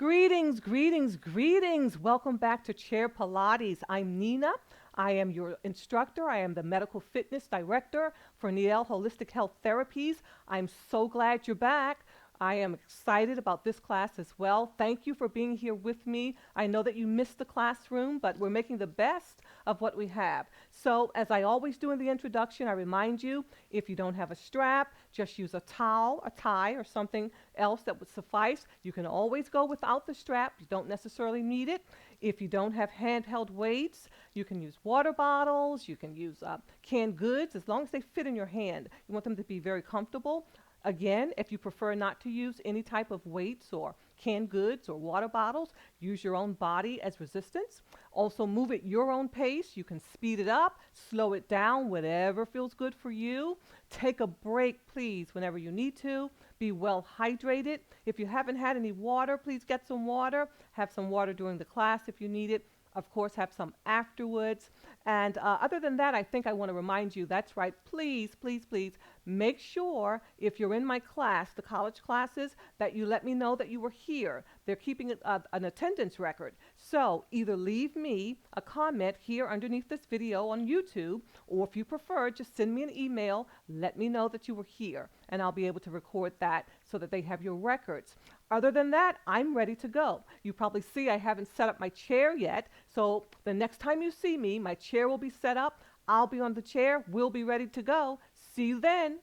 Greetings, greetings, greetings. Welcome back to Chair Pilates. I'm Nina. I am your instructor. I am the medical fitness director for nielhealth Holistic Health Therapies. I'm so glad you're back. I am excited about this class as well. Thank you for being here with me. I know that you missed the classroom, but we're making the best of what we have. So, as I always do in the introduction, I remind you, if you don't have a strap, just use a towel, a tie, or something else that would suffice. You can always go without the strap. You don't necessarily need it. If you don't have handheld weights, you can use water bottles. You can use canned goods, as long as they fit in your hand. You want them to be very comfortable. Again, if you prefer not to use any type of weights or canned goods or water bottles, use your own body as resistance. Also, move at your own pace. You can speed it up, slow it down, whatever feels good for you. Take a break, please, whenever you need to. Be well hydrated. If you haven't had any water, please get some water. Have some water during the class if you need it. Of course, have some afterwards. And other than that, I think I want to remind you, that's right, please, please, please, make sure if you're in my class, the college classes, that you let me know that you were here. They're keeping an attendance record. So either leave me a comment here underneath this video on YouTube, or if you prefer, just send me an email, let me know that you were here, and I'll be able to record that so that they have your records. Other than that, I'm ready to go. You probably see I haven't set up my chair yet, so the next time you see me, my chair will be set up. I'll be on the chair. We'll be ready to go. See you then.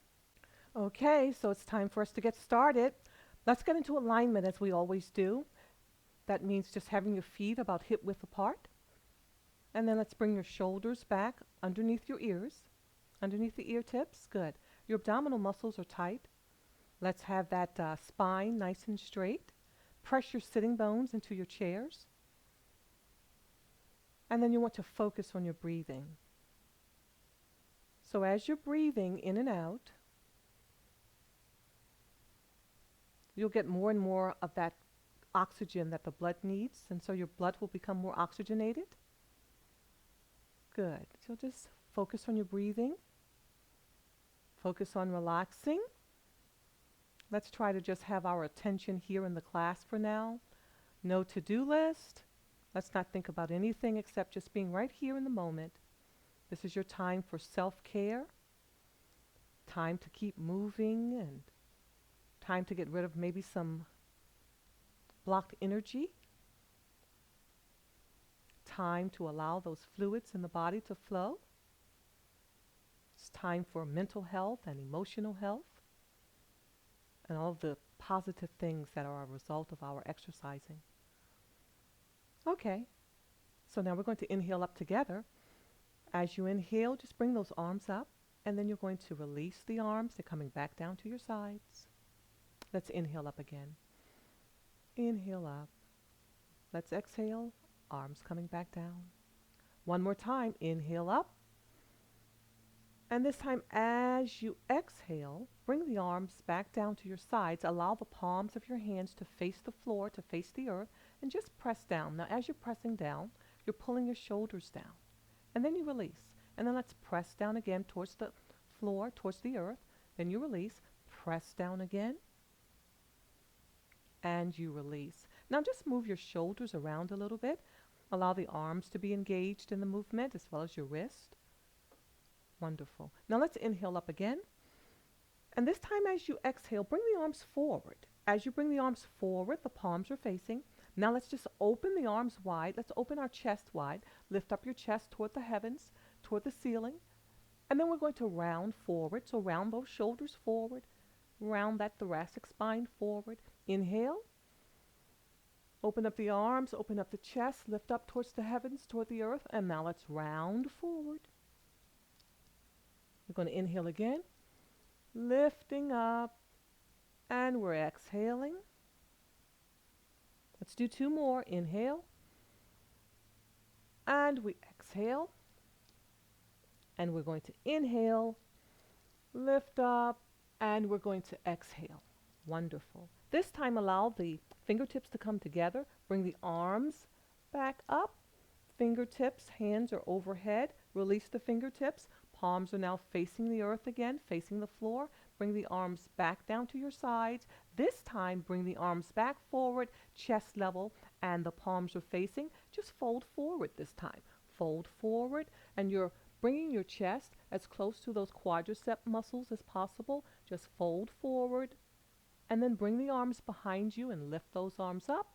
Okay, so it's time for us to get started. Let's get into alignment as we always do. That means just having your feet about hip width apart. And then let's bring your shoulders back underneath your ears, underneath the ear tips. Good. Your abdominal muscles are tight. Let's have that spine nice and straight. Press your sitting bones into your chairs. And then you want to focus on your breathing. So as you're breathing in and out, you'll get more and more of that oxygen that the blood needs, and so your blood will become more oxygenated. Good. So just focus on your breathing. Focus on relaxing. Let's try to just have our attention here in the class for now. No to-do list. Let's not think about anything except just being right here in the moment. This is your time for self-care, time to keep moving, and time to get rid of maybe some blocked energy. Time to allow those fluids in the body to flow. It's time for mental health and emotional health, and all of the positive things that are a result of our exercising. Okay, so now we're going to inhale up together. As you inhale, just bring those arms up, and then you're going to release the arms. They're coming back down to your sides. Let's inhale up again. Inhale up. Let's exhale, arms coming back down. One more time, inhale up. And this time, as you exhale, bring the arms back down to your sides. Allow the palms of your hands to face the floor, to face the earth, and just press down. Now, as you're pressing down, you're pulling your shoulders down. And then you release. And then let's press down again towards the floor, towards the earth. Then you release. Press down again. And you release. Now just move your shoulders around a little bit. Allow the arms to be engaged in the movement as well as your wrist. Wonderful. Now let's inhale up again. And this time as you exhale, bring the arms forward. As you bring the arms forward, the palms are facing. Now let's just open the arms wide. Let's open our chest wide. Lift up your chest toward the heavens, toward the ceiling. And then we're going to round forward. So round those shoulders forward. Round that thoracic spine forward. Inhale. Open up the arms, open up the chest, lift up towards the heavens, toward the earth. And now let's round forward. We're going to inhale again. Lifting up. And we're exhaling. Let's do two more. Inhale. And we exhale. And we're going to inhale, lift up, and we're going to exhale. Wonderful. This time allow the fingertips to come together. Bring the arms back up. Fingertips, hands are overhead. Release the fingertips. Palms are now facing the earth again, facing the floor. bring the arms back down to your sides. This time, bring the arms back forward, chest level, and the palms are facing. Just fold forward this time. Fold forward, and you're bringing your chest as close to those quadricep muscles as possible. Just fold forward, and then bring the arms behind you and lift those arms up.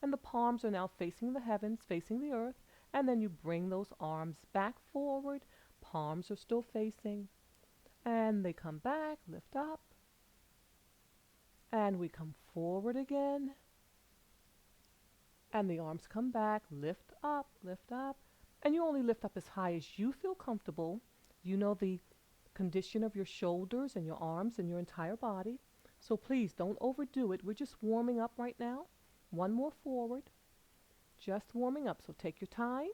And the palms are now facing the heavens, facing the earth. And then you bring those arms back forward. Palms are still facing. And they come back, lift up. And we come forward again. And the arms come back, lift up, lift up. And you only lift up as high as you feel comfortable. You know the condition of your shoulders and your arms and your entire body. So please don't overdo it. We're just warming up right now. One more forward. Just warming up. So take your time.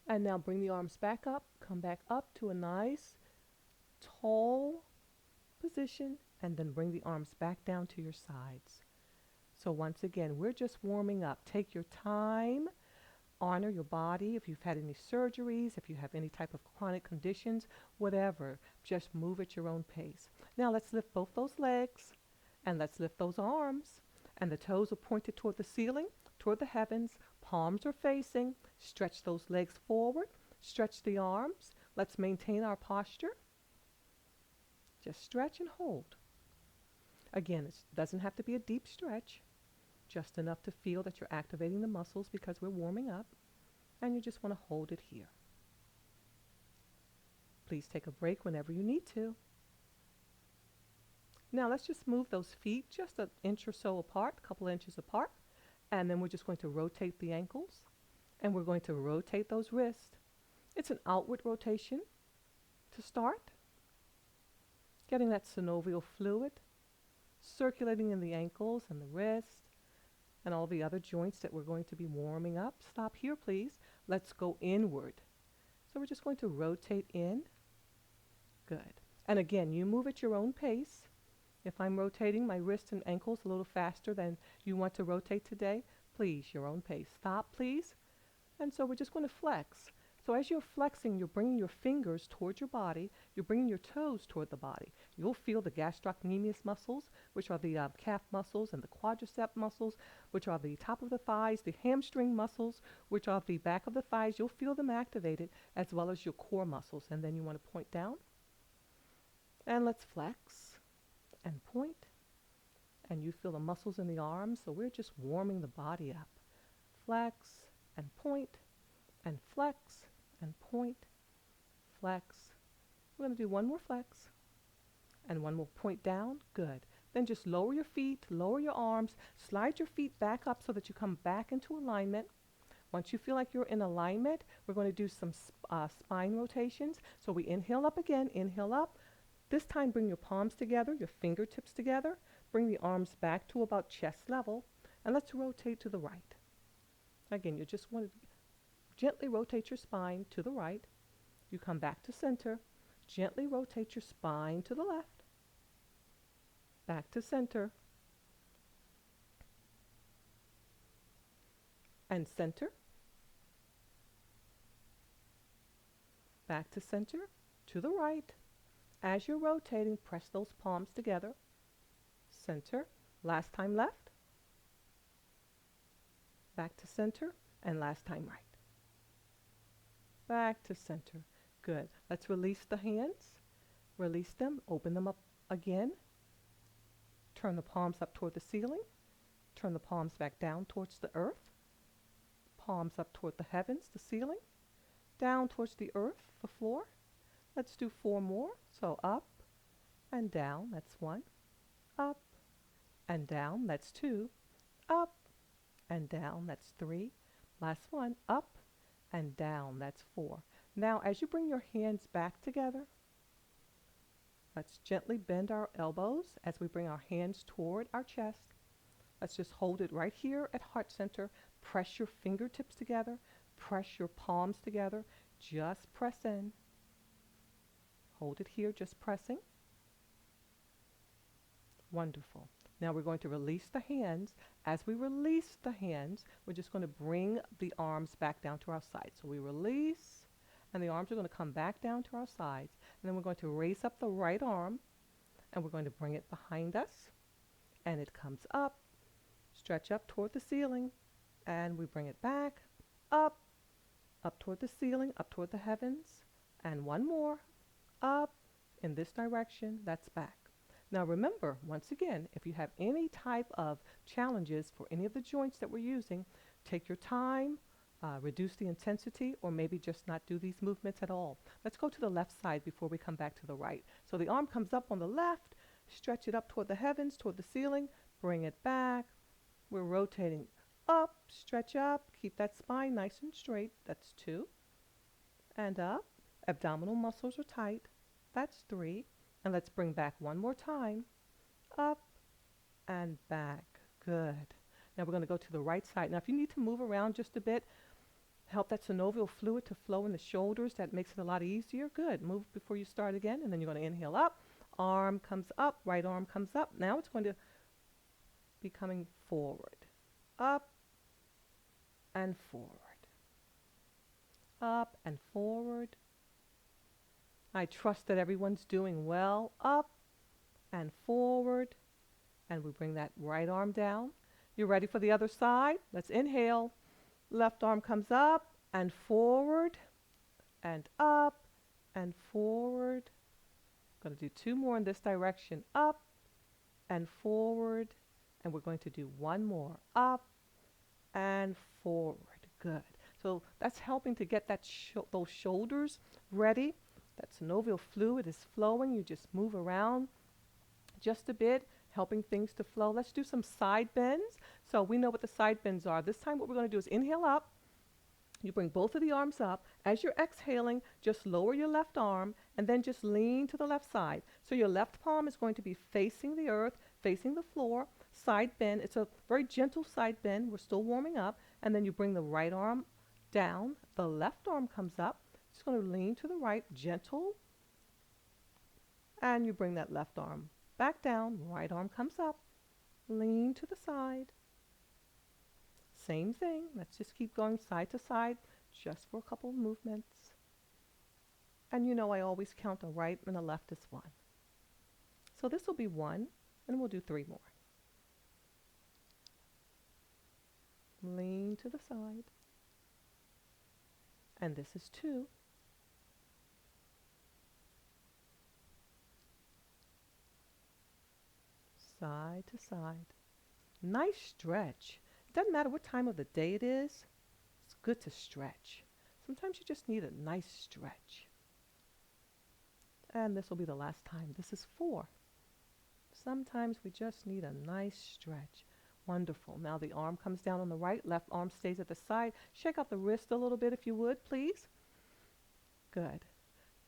And now bring the arms back up. Come back up to a nice, tall position. And then bring the arms back down to your sides. So once again, we're just warming up. Take your time. Honor your body. If you've had any surgeries, if you have any type of chronic conditions, whatever, just move at your own pace. Now let's lift both those legs and let's lift those arms. And the toes are pointed toward the ceiling, toward the heavens. Palms are facing. Stretch those legs forward. Stretch the arms. Let's maintain our posture. Just stretch and hold. Again, it doesn't have to be a deep stretch. Just enough to feel that you're activating the muscles because we're warming up, and you just want to hold it here. Please take a break whenever you need to. Now let's just move those feet just an inch or so apart, a couple inches apart, and then we're just going to rotate the ankles, and we're going to rotate those wrists. It's an outward rotation to start, getting that synovial fluid circulating in the ankles and the wrists, and all the other joints that we're going to be warming up. Stop here, please. Let's go inward. So we're just going to rotate in. Good. And again, you move at your own pace. If I'm rotating my wrists and ankles a little faster than you want to rotate today, please, your own pace. Stop, please. And so we're just going to flex. So as you're flexing, you're bringing your fingers towards your body. You're bringing your toes toward the body. You'll feel the gastrocnemius muscles, which are the calf muscles, and the quadricep muscles, which are the top of the thighs, the hamstring muscles, which are the back of the thighs. You'll feel them activated, as well as your core muscles. And then you want to point down. And let's flex and point. And you feel the muscles in the arms. So we're just warming the body up. Flex and point and flex and point, flex. We're going to do one more flex and one more point down. Good. Then just lower your feet, lower your arms, slide your feet back up so that you come back into alignment. Once you feel like you're in alignment, we're going to do some spine rotations. So we inhale up again, inhale up. This time bring your palms together, your fingertips together. Bring the arms back to about chest level, and let's rotate to the right. Again, you just want to gently rotate your spine to the right. You come back to center. Gently rotate your spine to the left. Back to center. And center. Back to center, to the right. As you're rotating, press those palms together. Center. Last time left. Back to center, and last time right. Back to center. Good. Let's release the hands. Release them. Open them up again. Turn the palms up toward the ceiling. Turn the palms back down towards the earth. Palms up toward the heavens, the ceiling. Down towards the earth, the floor. Let's do 4 more. So up and down. That's 1. Up and down. That's 2. Up and down. That's 3. Last one. Up and down. That's 4. Now, as you bring your hands back together, let's gently bend our elbows as we bring our hands toward our chest. Let's just hold it right here at heart center. Press your fingertips together. Press your palms together. Just press in. Hold it here, just pressing. Wonderful. Now we're going to release the hands. As we release the hands, we're just going to bring the arms back down to our sides. So we release, and the arms are going to come back down to our sides. And then we're going to raise up the right arm. and we're going to bring it behind us, and it comes up, stretch up toward the ceiling, and we bring it back, up, up toward the ceiling, up toward the heavens, and one more, up in this direction, that's back. Now remember, once again, if you have any type of challenges for any of the joints that we're using, take your time, reduce the intensity, or maybe just not do these movements at all. Let's go to the left side before we come back to the right. So the arm comes up on the left, stretch it up toward the heavens, toward the ceiling, bring it back. We're rotating up, stretch up, keep that spine nice and straight. That's 2. And up. Abdominal muscles are tight. That's 3. And let's bring back one more time. Up and back. Good. Now we're going to go to the right side. Now if you need to move around just a bit, help that synovial fluid to flow in the shoulders, that makes it a lot easier. Good. Move before you start again, and then you're going to inhale up. Arm comes up, right arm comes up. Now it's going to be coming forward. Up and forward. Up and forward. I trust that everyone's doing well. Up and forward. And we bring that right arm down. You're ready for the other side? Let's inhale. Left arm comes up and forward and up and forward. Going to do 2 more in this direction. Up and forward. And we're going to do 1 more. Up and forward. Good. So that's helping to get that those shoulders ready. That synovial fluid is flowing. You just move around just a bit, helping things to flow. Let's do some side bends. So we know what the side bends are. This time what we're going to do is inhale up. You bring both of the arms up. As you're exhaling, just lower your left arm and then just lean to the left side. So your left palm is going to be facing the earth, facing the floor. Side bend. It's a very gentle side bend. We're still warming up. And then you bring the right arm down. The left arm comes up. Just going to lean to the right, gentle. And you bring that left arm back down. Right arm comes up. Lean to the side. Same thing. Let's just keep going side to side just for a couple of movements. And you know I always count a right and a left as 1. So this will be 1, and we'll do 3 more. Lean to the side. And this is 2. Side to side. Nice stretch. It doesn't matter what time of the day it is. It's good to stretch. Sometimes you just need a nice stretch. And this will be the last time. This is 4. Sometimes we just need a nice stretch. Wonderful. Now the arm comes down on the right. Left arm stays at the side. Shake out the wrist a little bit if you would, please. Good.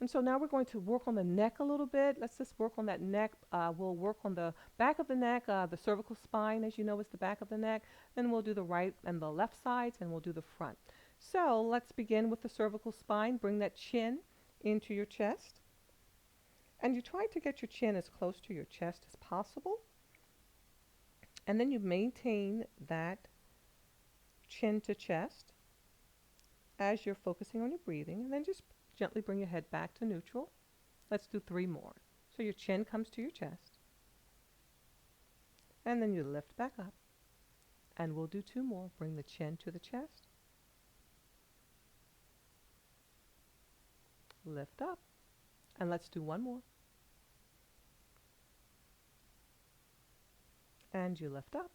And so now we're going to work on the neck a little bit. Let's just work on that neck. We'll work on the back of the neck. The cervical spine, as you know, is the back of the neck. Then we'll do the right and the left sides, and we'll do the front. So let's begin with the cervical spine. Bring that chin into your chest. And you try to get your chin as close to your chest as possible. And then you maintain that chin to chest as you're focusing on your breathing. And then just gently bring your head back to neutral. Let's do 3 more. So your chin comes to your chest. And then you lift back up. And we'll do 2 more. Bring the chin to the chest. Lift up. And let's do 1 more. And you lift up.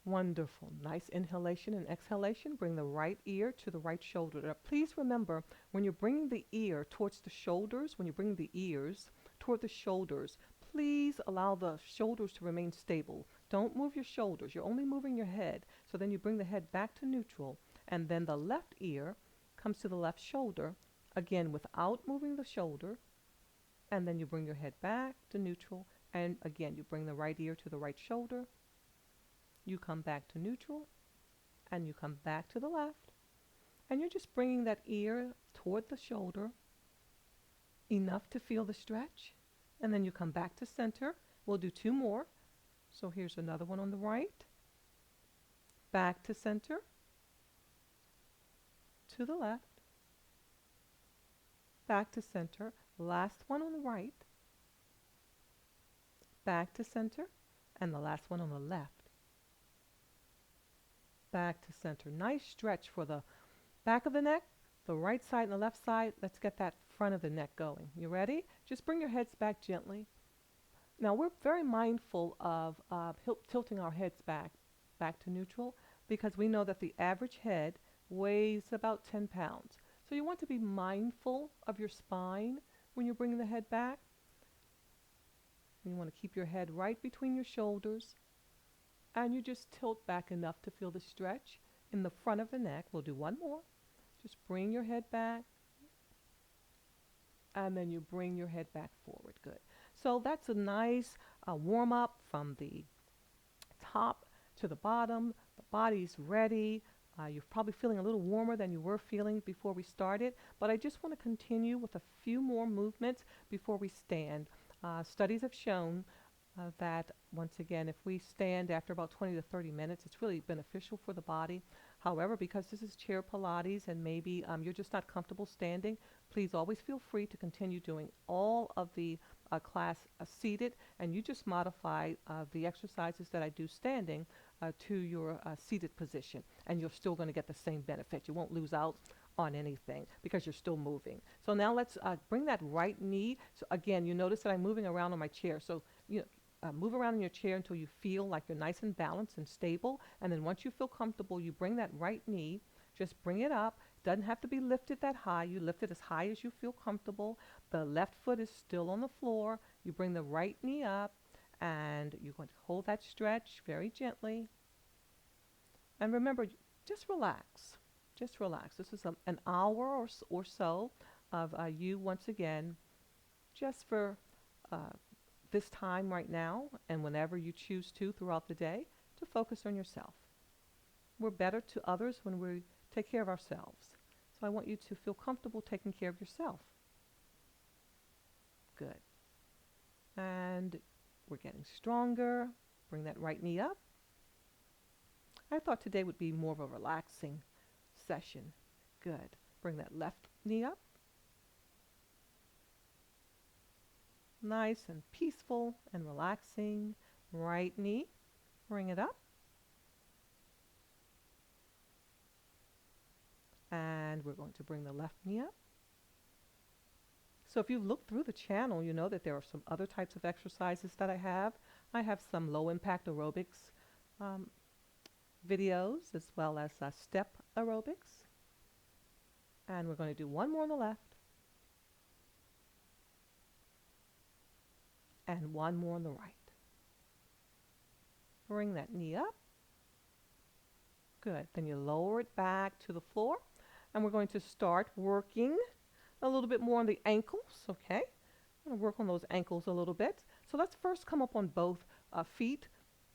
Wonderful. Nice inhalation and exhalation. Bring the right ear to the right shoulder. Now, please remember, when you're bringing the ear towards the shoulders, when you bring the ears toward the shoulders, please allow the shoulders to remain stable. Don't move your shoulders. You're only moving your head. So then you bring the head back to neutral, and then the left ear comes to the left shoulder, again without moving the shoulder, and then you bring your head back to neutral, and again you bring the right ear to the right shoulder. You come back to neutral, and you come back to the left, and you're just bringing that ear toward the shoulder, enough to feel the stretch, and then you come back to center. We'll do 2 more. So here's another one on the right, back to center, to the left, back to center, last one on the right, back to center, and the last one on the left, back to center. Nice stretch for the back of the neck, the right side and the left side. Let's get that front of the neck going. You ready? Just bring your heads back gently. Now we're very mindful of tilting our heads back to neutral, because we know that the average head weighs about 10 pounds. So you want to be mindful of your spine when you're bringing the head back. You want to keep your head right between your shoulders, and you just tilt back enough to feel the stretch in the front of the neck. We'll do one more. Just bring your head back, and then you bring your head back forward. Good. So that's a nice warm-up from the top to the bottom. The body's ready. You're probably feeling a little warmer than you were feeling before we started, but I just want to continue with a few more movements before we stand. Studies have shown that, once again, if we stand after about 20 to 30 minutes, it's really beneficial for the body. However, because this is chair Pilates and maybe you're just not comfortable standing, please always feel free to continue doing all of the class seated, and you just modify the exercises that I do standing to your seated position, and you're still going to get the same benefit. You won't lose out on anything because you're still moving. So now let's bring that right knee. So again, you notice that I'm moving around on my chair. So move around in your chair until you feel like you're nice and balanced and stable. And then once you feel comfortable, you bring that right knee, just bring it up. Doesn't have to be lifted that high. You lift it as high as you feel comfortable. The left foot is still on the floor. You bring the right knee up, and you're going to hold that stretch very gently. And remember, just relax. Just relax. This is an hour or so of you, once again, just for this time right now, and whenever you choose to throughout the day, to focus on yourself. We're better to others when we take care of ourselves. So I want you to feel comfortable taking care of yourself. Good. And we're getting stronger. Bring that right knee up. I thought today would be more of a relaxing session. Good. Bring that left knee up. Nice and peaceful and relaxing. Right knee. Bring it up. And we're going to bring the left knee up. So if you look through the channel, you know that there are some other types of exercises that I have. I have some low-impact aerobics videos, as well as step aerobics. And we're going to do one more on the left. And one more on the right. Bring that knee up. Good. Then you lower it back to the floor. And we're going to start working a little bit more on the ankles, okay? I'm going to work on those ankles a little bit. So let's first come up on both feet,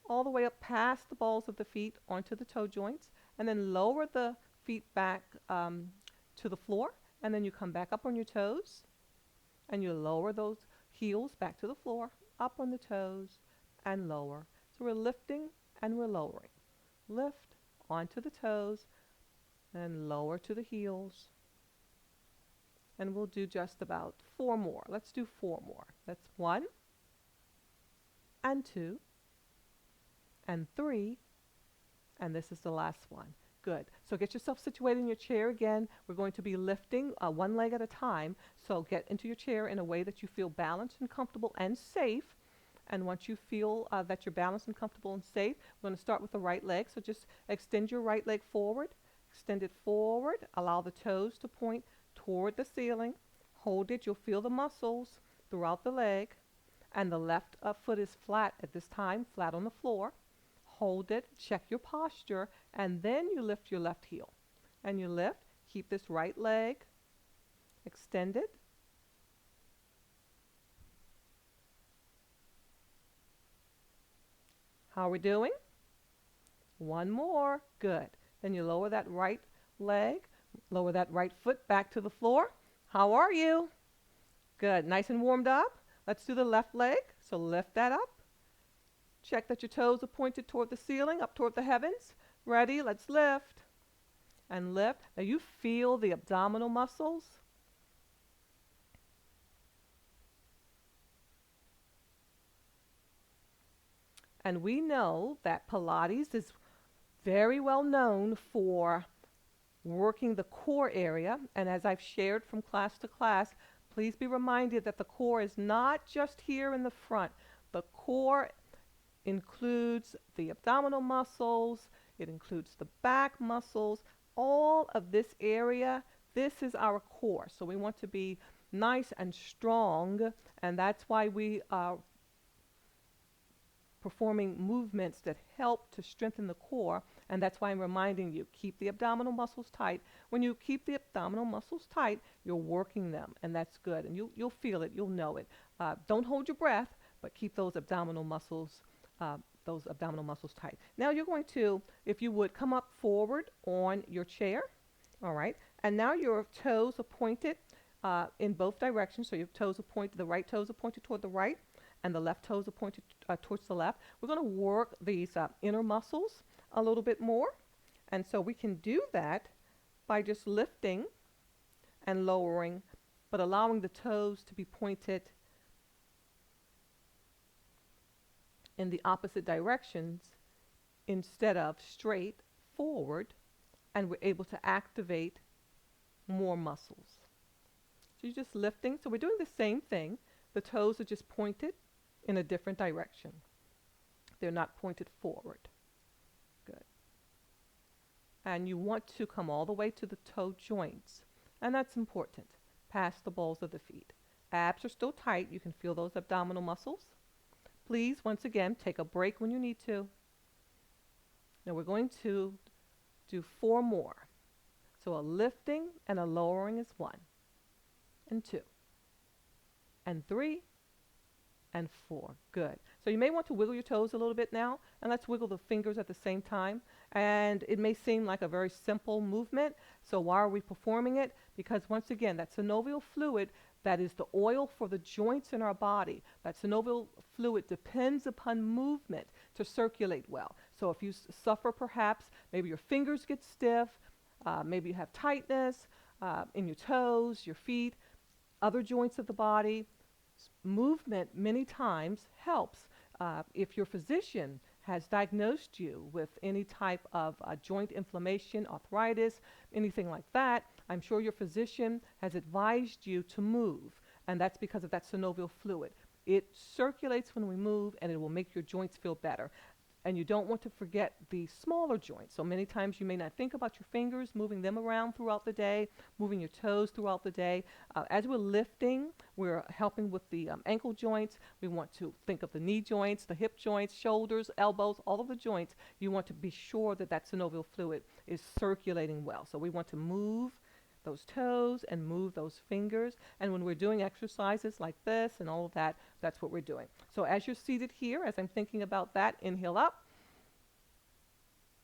all the way up past the balls of the feet onto the toe joints, and then lower the feet back to the floor, and then you come back up on your toes, and you lower those heels back to the floor, up on the toes, and lower. So we're lifting and we're lowering. Lift onto the toes, and lower to the heels. And we'll do just about 4 more. Let's do 4 more. That's 1, and 2, and 3, and this is the last one. Good. So get yourself situated in your chair again. We're going to be lifting one leg at a time. So get into your chair in a way that you feel balanced and comfortable and safe. And once you feel that you're balanced and comfortable and safe, we're going to start with the right leg. So just extend your right leg forward. Extend it forward. Allow the toes to point toward the ceiling. Hold it. You'll feel the muscles throughout the leg. And the left foot is flat at this time, flat on the floor. Hold it, check your posture, and then you lift your left heel. And you lift, keep this right leg extended. How are we doing? 1 more. Good. Then you lower that right leg, lower that right foot back to the floor. How are you? Good. Nice and warmed up. Let's do the left leg. So lift that up. Check that your toes are pointed toward the ceiling, up toward the heavens. Ready? Let's lift. And lift. Now you feel the abdominal muscles. And we know that Pilates is very well known for working the core area. And as I've shared from class to class, please be reminded that the core is not just here in the front. The core includes the abdominal muscles, it includes the back muscles, all of this area. This is our core. So we want to be nice and strong, and that's why we are performing movements that help to strengthen the core, and that's why I'm reminding you, keep the abdominal muscles tight. When you keep the abdominal muscles tight, you're working them, and that's good, and you'll feel it, you'll know it. Don't hold your breath, but keep those abdominal muscles tight. Now you're going to, if you would, come up forward on your chair, all right, and now your toes are pointed in both directions, so your toes are pointed, the right toes are pointed toward the right, and the left toes are pointed towards the left. We're going to work these inner muscles a little bit more. And so we can do that by just lifting and lowering, but allowing the toes to be pointed in the opposite directions instead of straight forward, and we're able to activate more muscles. So you're just lifting. So we're doing the same thing. The toes are just pointed in a different direction. They're not pointed forward. Good. And you want to come all the way to the toe joints. And that's important. Past the balls of the feet. Abs are still tight. You can feel those abdominal muscles. Please, once again, take a break when you need to. Now we're going to do 4 more. So a lifting and a lowering is 1, and 2, and 3, and 4. Good. So you may want to wiggle your toes a little bit now, and let's wiggle the fingers at the same time. And it may seem like a very simple movement. So why are we performing it? Because once again, that synovial fluid, that is the oil for the joints in our body. That synovial fluid depends upon movement to circulate well. So if you suffer perhaps, maybe your fingers get stiff, maybe you have tightness in your toes, your feet, other joints of the body, movement many times helps. If your physician has diagnosed you with any type of joint inflammation, arthritis, anything like that, I'm sure your physician has advised you to move, and that's because of that synovial fluid. It circulates when we move, and it will make your joints feel better. And you don't want to forget the smaller joints. So many times you may not think about your fingers, moving them around throughout the day, moving your toes throughout the day. As we're lifting, we're helping with the ankle joints. We want to think of the knee joints, the hip joints, shoulders, elbows, all of the joints. You want to be sure that that synovial fluid is circulating well. So we want to move those toes and move those fingers. And when we're doing exercises like this and all of that, that's what we're doing. So as you're seated here, as I'm thinking about that, inhale up.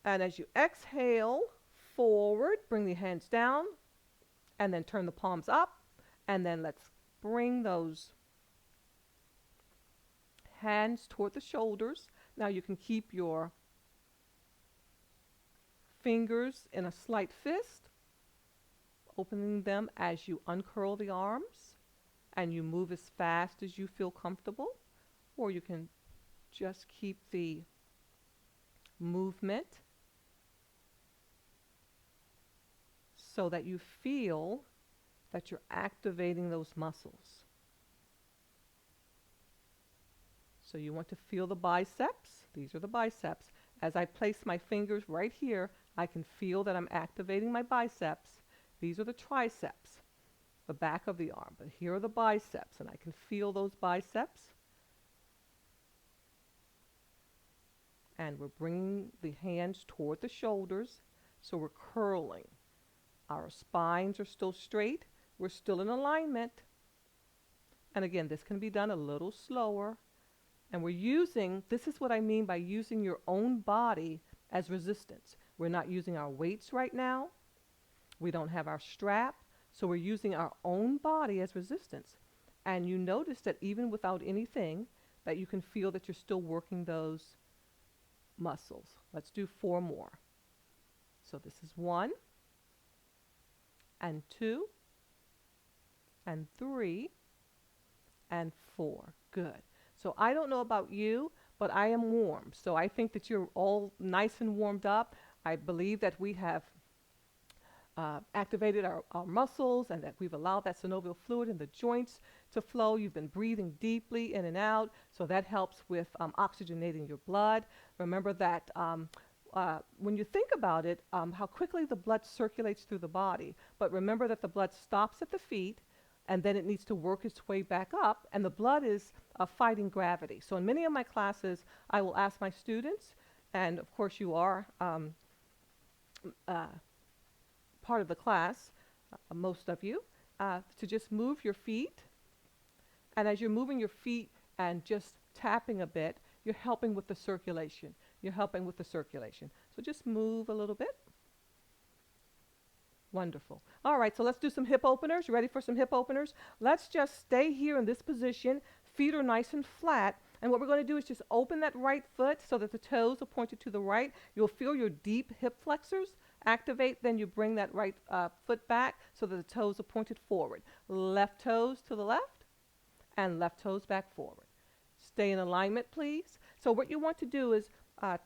And as you exhale forward, bring the hands down and then turn the palms up. And then let's bring those hands toward the shoulders. Now you can keep your fingers in a slight fist, opening them as you uncurl the arms, and you move as fast as you feel comfortable, or you can just keep the movement so that you feel that you're activating those muscles. So you want to feel the biceps. These are the biceps. As I place my fingers right here, I can feel that I'm activating my biceps. These are the triceps, the back of the arm, but here are the biceps, and I can feel those biceps. And we're bringing the hands toward the shoulders, so we're curling. Our spines are still straight. We're still in alignment. And again, this can be done a little slower. And we're using, this is what I mean by using your own body as resistance. We're not using our weights right now. We don't have our strap, so we're using our own body as resistance. And you notice that even without anything, that you can feel that you're still working those muscles. Let's do 4 more. So this is 1, and 2, and 3, and 4. Good. So I don't know about you, but I am warm. So I think that you're all nice and warmed up. I believe that we have activated our muscles and that we've allowed that synovial fluid in the joints to flow. You've been breathing deeply in and out, so that helps with oxygenating your blood. Remember that when you think about it, how quickly the blood circulates through the body, but remember that the blood stops at the feet and then it needs to work its way back up, and the blood is fighting gravity. So in many of my classes, I will ask my students, and of course you are part of the class, most of you, to just move your feet. And as you're moving your feet and just tapping a bit, you're helping with the circulation. You're helping with the circulation. So just move a little bit. Wonderful. All right, so let's do some hip openers. You ready for some hip openers? Let's just stay here in this position. Feet are nice and flat. And what we're going to do is just open that right foot so that the toes are pointed to the right. You'll feel your deep hip flexors activate. Then you bring that right foot back so that the toes are pointed forward. Left toes to the left and left toes back forward. Stay in alignment, please. So what you want to do is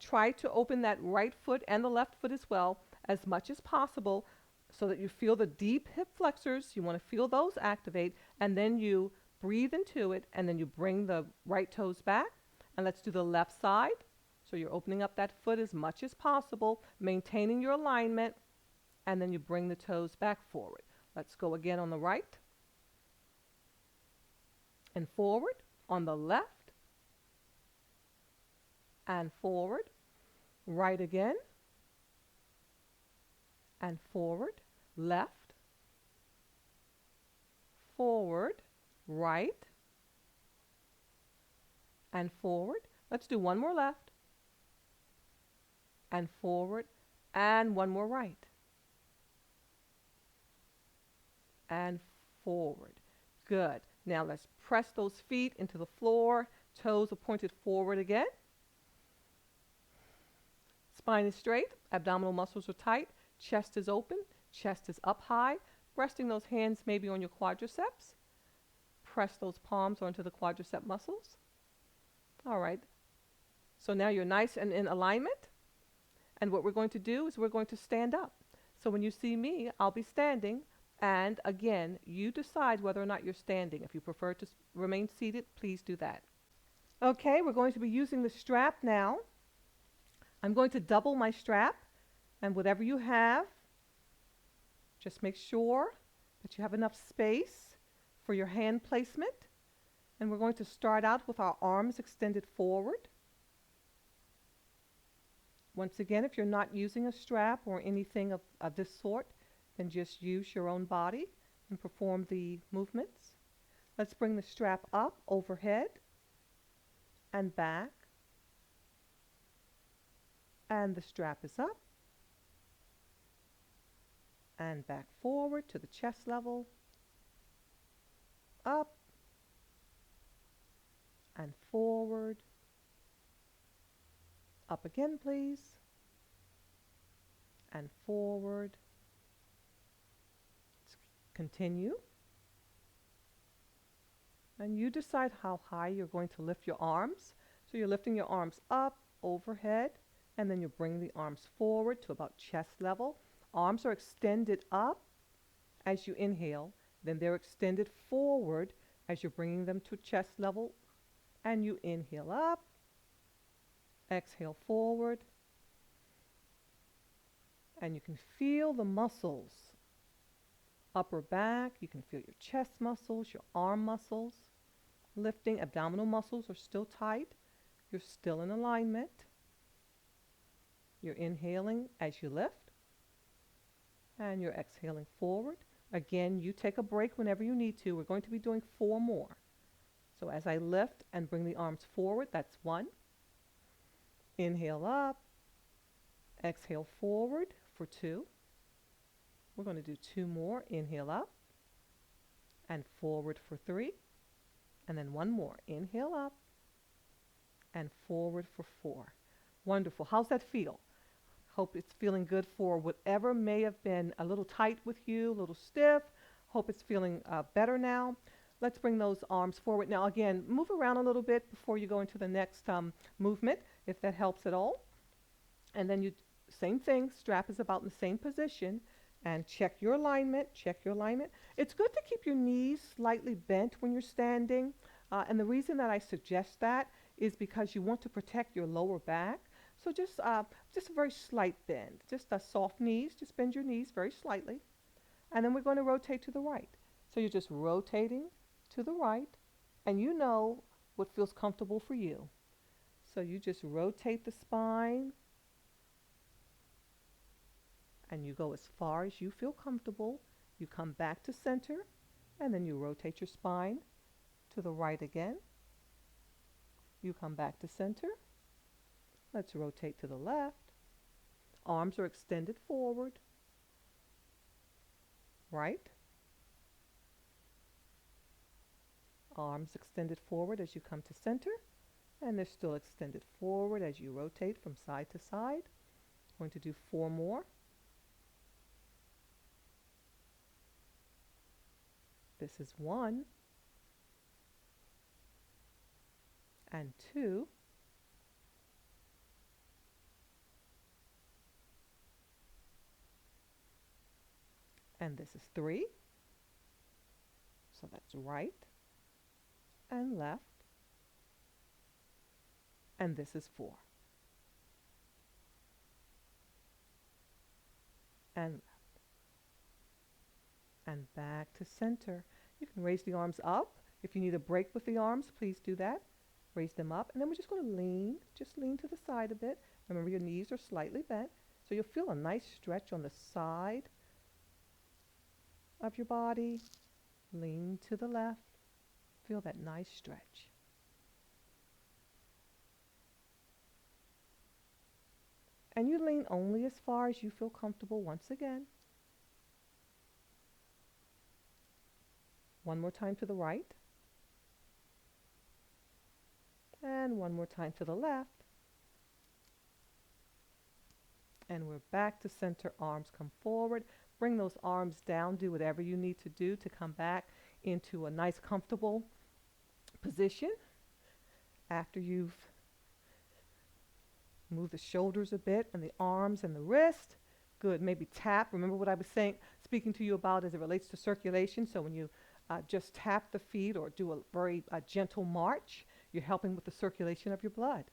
try to open that right foot and the left foot as well as much as possible so that you feel the deep hip flexors. You want to feel those activate, and then you breathe into it, and then you bring the right toes back. And let's do the left side. So you're opening up that foot as much as possible, maintaining your alignment, and then you bring the toes back forward. Let's go again on the right and forward, on the left and forward, right again and forward, left, forward, right, and forward. Let's do one more left, and forward, and one more right, and forward. Good. Now let's press those feet into the floor. Toes are pointed forward again. Spine is straight, abdominal muscles are tight, chest is open, chest is up high, resting those hands maybe on your quadriceps. Press those palms onto the quadricep muscles. All right. So now you're nice and in alignment. And what we're going to do is we're going to stand up. So when you see me, I'll be standing. And again, you decide whether or not you're standing. If you prefer to remain seated, please do that. Okay, we're going to be using the strap now. I'm going to double my strap. And whatever you have, just make sure that you have enough space for your hand placement. And we're going to start out with our arms extended forward. Once again, if you're not using a strap or anything of this sort, then just use your own body and perform the movements. Let's bring the strap up overhead and back. And the strap is up and back forward to the chest level, up and forward, up again please, and forward. Let's continue. And you decide how high you're going to lift your arms. So you're lifting your arms up overhead, and then you bring the arms forward to about chest level. Arms are extended up as you inhale, then they're extended forward as you're bringing them to chest level, and you inhale up, exhale forward, and you can feel the muscles, upper back, you can feel your chest muscles, your arm muscles, lifting. Abdominal muscles are still tight, you're still in alignment. You're inhaling as you lift, and you're exhaling forward. Again, you take a break whenever you need to. We're going to be doing 4 more. So as I lift and bring the arms forward, that's 1. Inhale up, exhale forward for 2. We're going to do 2 more. Inhale up and forward for 3. And then 1 more. Inhale up and forward for 4. Wonderful. How's that feel? Hope it's feeling good for whatever may have been a little tight with you, a little stiff. Hope it's feeling better now. Let's bring those arms forward. Now again, move around a little bit before you go into the next movement, if that helps at all. And then same thing, strap is about in the same position, and check your alignment, check your alignment. It's good to keep your knees slightly bent when you're standing. And the reason that I suggest that is because you want to protect your lower back. So just a very slight bend, just a soft knees, just bend your knees very slightly. And then we're going to rotate to the right. So you're just rotating to the right, and you know what feels comfortable for you. So you just rotate the spine, and you go as far as you feel comfortable. You come back to center, and then you rotate your spine to the right again. You come back to center. Let's rotate to the left. Arms are extended forward. Right. Arms extended forward as you come to center, and they're still extended forward as you rotate from side to side. Going to do 4 more. This is 1 and 2 and this is 3. So that's right and left, and this is 4 and left and back to center. You can raise the arms up. If you need a break with the arms, please do that. Raise them up, and then we're just going to lean, just lean to the side a bit. Remember, your knees are slightly bent, so you'll feel a nice stretch on the side of your body. Lean to the left. Feel that nice stretch. And you lean only as far as you feel comfortable once again. One more time to the right. And one more time to the left. And we're back to center. Arms come forward. Bring those arms down. Do whatever you need to do to come back into a nice, comfortable position. After you've moved the shoulders a bit and the arms and the wrist. Good. Maybe tap. Remember what I was speaking to you about as it relates to circulation. So when you just tap the feet or do a very gentle march, you're helping with the circulation of your blood.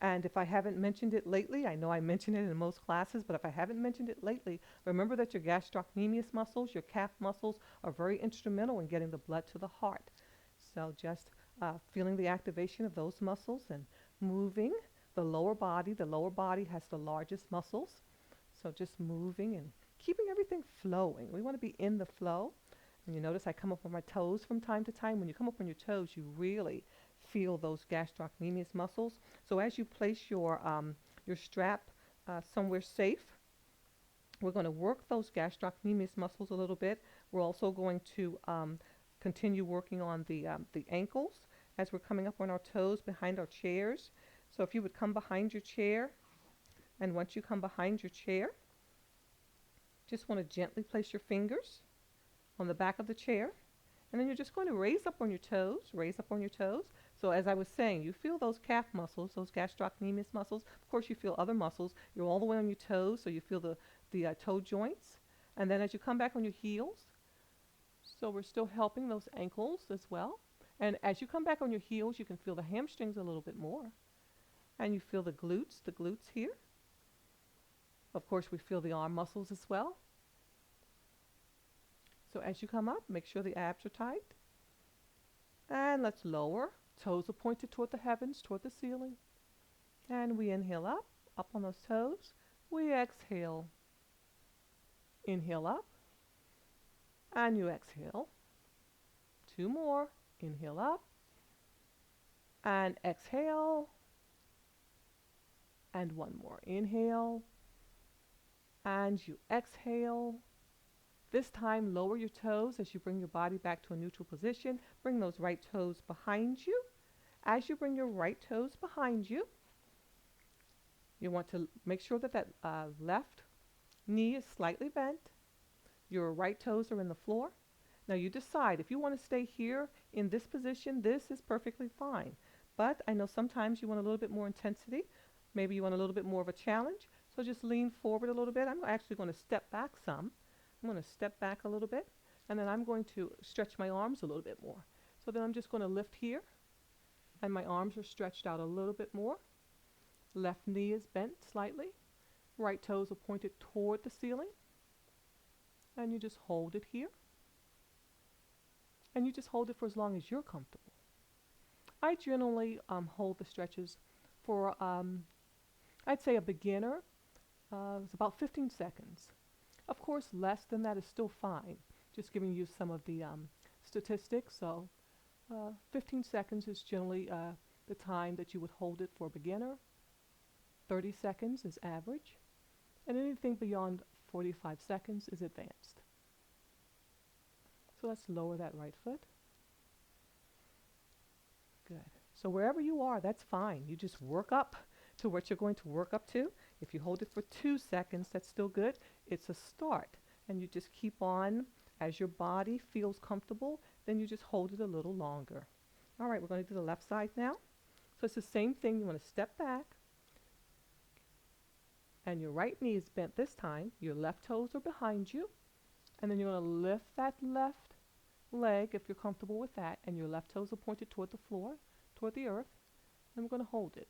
And if I haven't mentioned it lately, I know I mention it in most classes, but if I haven't mentioned it lately, remember that your gastrocnemius muscles, your calf muscles, are very instrumental in getting the blood to the heart. So just feeling the activation of those muscles and moving the lower body. The lower body has the largest muscles. So just moving and keeping everything flowing. We want to be in the flow. And you notice I come up on my toes from time to time. When you come up on your toes, you really feel those gastrocnemius muscles. So as you place your strap somewhere safe, we're going to work those gastrocnemius muscles a little bit. We're also going to continue working on the ankles as we're coming up on our toes behind our chairs. So if you would come behind your chair, and once you come behind your chair, just want to gently place your fingers on the back of the chair, and then you're just going to raise up on your toes, raise up on your toes. So as I was saying, you feel those calf muscles, those gastrocnemius muscles. Of course, you feel other muscles. You're all the way on your toes, so you feel the toe joints. And then as you come back on your heels, so we're still helping those ankles as well. And as you come back on your heels, you can feel the hamstrings a little bit more. And you feel the glutes here. Of course, we feel the arm muscles as well. So as you come up, make sure the abs are tight. And let's lower. Toes are pointed toward the heavens, toward the ceiling. And we inhale up on those toes. We exhale. Inhale up. And you exhale. 2 more. Inhale up. And exhale. And 1 more. Inhale. And you exhale. This time, lower your toes as you bring your body back to a neutral position. Bring those right toes behind you. As you bring your right toes behind you, you want to make sure that left knee is slightly bent. Your right toes are in the floor. Now you decide if you want to stay here in this position, this is perfectly fine. But I know sometimes you want a little bit more intensity. Maybe you want a little bit more of a challenge. So just lean forward a little bit. I'm actually going to step back some. I'm going to step back a little bit. And then I'm going to stretch my arms a little bit more. So then I'm just going to lift here. And my arms are stretched out a little bit more. Left knee is bent slightly. Right toes are pointed toward the ceiling. And you just hold it here. And you just hold it for as long as you're comfortable. I generally hold the stretches for, I'd say a beginner, it's about 15 seconds. Of course, less than that is still fine. Just giving you some of the statistics. So 15 seconds is generally the time that you would hold it for a beginner. 30 seconds is average. And anything beyond 45 seconds is advanced. So let's lower that right foot. Good. So wherever you are, that's fine. You just work up to what you're going to work up to. If you hold it for 2 seconds, that's still good. It's a start. And you just keep on as your body feels comfortable, then you just hold it a little longer. All right, we're going to do the left side now. So it's the same thing. You want to step back. And your right knee is bent this time. Your left toes are behind you. And then you're going to lift that left leg if you're comfortable with that. And your left toes are pointed toward the floor, toward the earth. And we're going to hold it.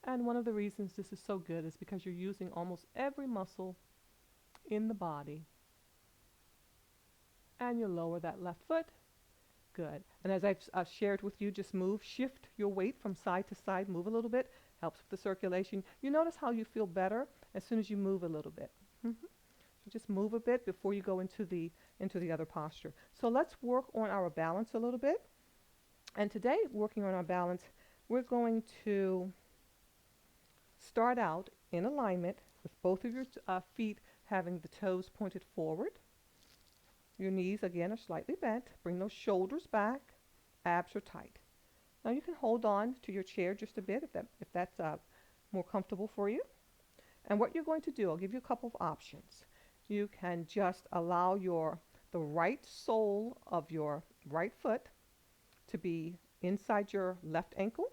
And one of the reasons this is so good is because you're using almost every muscle in the body. And you lower that left foot. Good. And as I've shared with you, just move, shift your weight from side to side, move a little bit, helps with the circulation. You notice how you feel better as soon as you move a little bit. So just move a bit before you go into the other posture. So let's work on our balance a little bit. And today, working on our balance, we're going to start out in alignment with both of your feet having the toes pointed forward. Your knees, again, are slightly bent. Bring those shoulders back. Abs are tight. Now you can hold on to your chair just a bit if that's more comfortable for you. And what you're going to do, I'll give you a couple of options. You can just allow the right sole of your right foot to be inside your left ankle,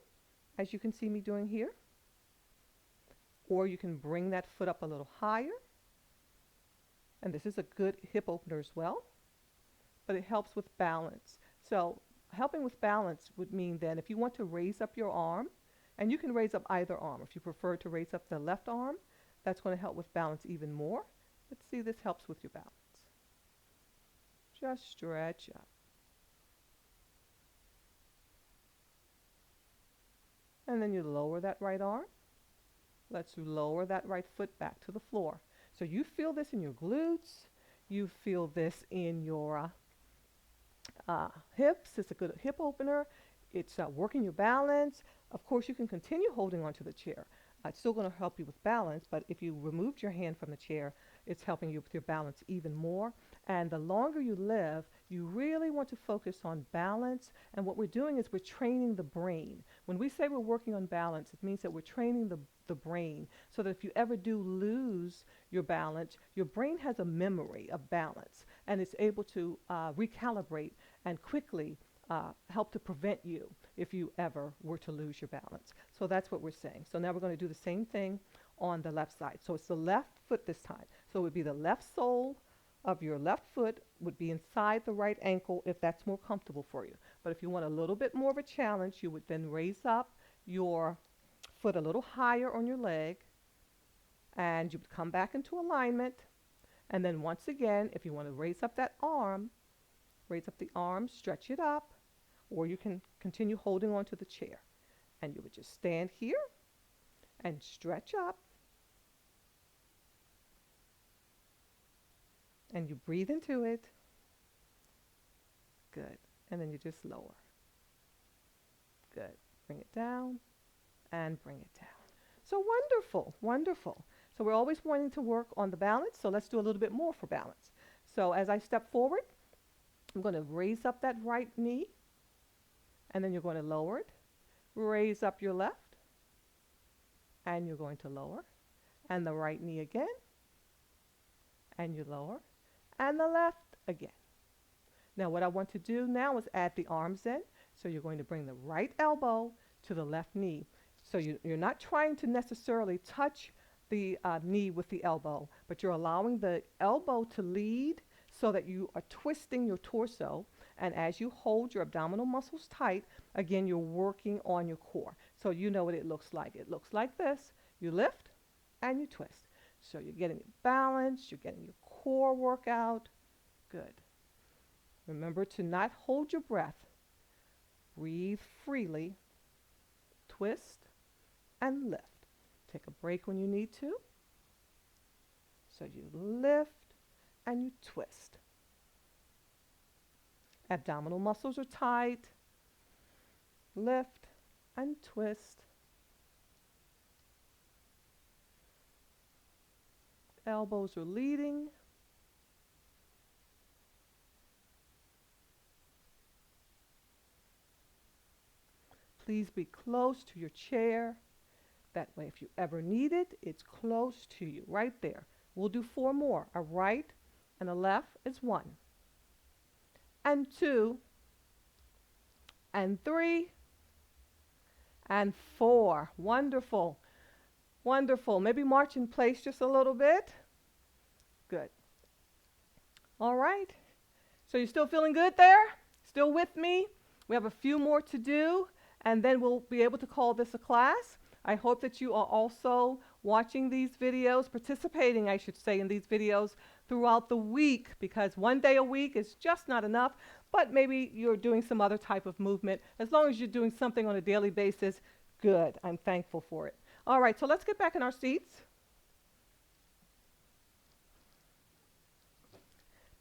as you can see me doing here. Or you can bring that foot up a little higher. And this is a good hip opener as well. But it helps with balance. So helping with balance would mean then if you want to raise up your arm, and you can raise up either arm. If you prefer to raise up the left arm, that's going to help with balance even more. Let's see, this helps with your balance. Just stretch up. And then you lower that right arm. Let's lower that right foot back to the floor. So you feel this in your glutes. You feel this in your hips. It's a good hip opener. It's working your balance. Of course, you can continue holding onto the chair. It's still going to help you with balance, but if you removed your hand from the chair, it's helping you with your balance even more. And the longer you live, you really want to focus on balance. And what we're doing is we're training the brain. When we say we're working on balance, it means that we're training the brain so that if you ever do lose your balance, your brain has a memory of balance and it's able to recalibrate and quickly help to prevent you if you ever were to lose your balance. So that's what we're saying. So now we're going to do the same thing on the left side. So it's the left foot this time. So it would be the left sole of your left foot would be inside the right ankle if that's more comfortable for you. But if you want a little bit more of a challenge, you would then raise up your foot a little higher on your leg and you would come back into alignment. And then once again, if you want to raise up that arm, raise up the arm, stretch it up, or you can continue holding on to the chair. And you would just stand here and stretch up. And you breathe into it. Good. And then you just lower. Good. Bring it down and bring it down. So wonderful, wonderful. So we're always wanting to work on the balance. So let's do a little bit more for balance. So as I step forward, I'm going to raise up that right knee. And then you're going to lower it. Raise up your left, and you're going to lower. And the right knee again, and you lower. And the left again. Now what I want to do now is add the arms in. So you're going to bring the right elbow to the left knee. So you're not trying to necessarily touch the knee with the elbow, but you're allowing the elbow to lead so that you are twisting your torso. And as you hold your abdominal muscles tight, again, you're working on your core. So you know what it looks like. It looks like this. You lift and you twist. So you're getting your balance, you're getting your core workout. Good. Remember to not hold your breath. Breathe freely, twist, and lift. Take a break when you need to. So you lift and you twist. Abdominal muscles are tight. Lift and twist. Elbows are leading. Please be close to your chair. That way, if you ever need it, it's close to you, right there. We'll do 4 more. A right and a left is 1. And 2. And 3. And 4. Wonderful. Wonderful. Maybe march in place just a little bit. Good. All right. So you're still feeling good there? Still with me? We have a few more to do, and then we'll be able to call this a class. I hope that you are also watching these videos, participating, I should say, in these videos throughout the week, because 1 day a week is just not enough, but maybe you're doing some other type of movement. As long as you're doing something on a daily basis, good. I'm thankful for it. All right, so let's get back in our seats.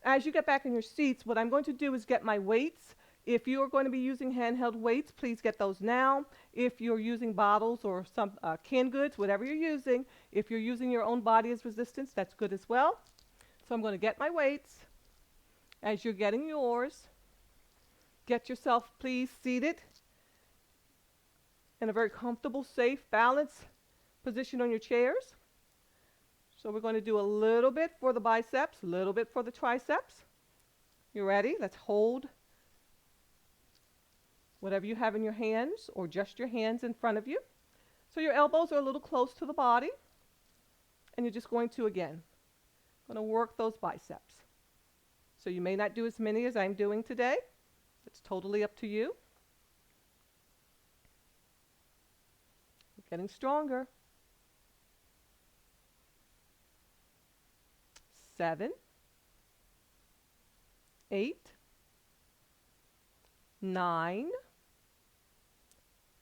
As you get back in your seats, what I'm going to do is get my weights. If you are going to be using handheld weights, please get those now. If you're using bottles or some canned goods, whatever you're using, if you're using your own body as resistance, that's good as well. So I'm going to get my weights. As you're getting yours, get yourself, please, seated in a very comfortable, safe, balanced position on your chairs. So we're going to do a little bit for the biceps, a little bit for the triceps. You ready? Let's hold whatever you have in your hands, or just your hands in front of you. So your elbows are a little close to the body. And you're just going to, again, work those biceps. So you may not do as many as I'm doing today. It's totally up to you. You're getting stronger. 7, 8, 9,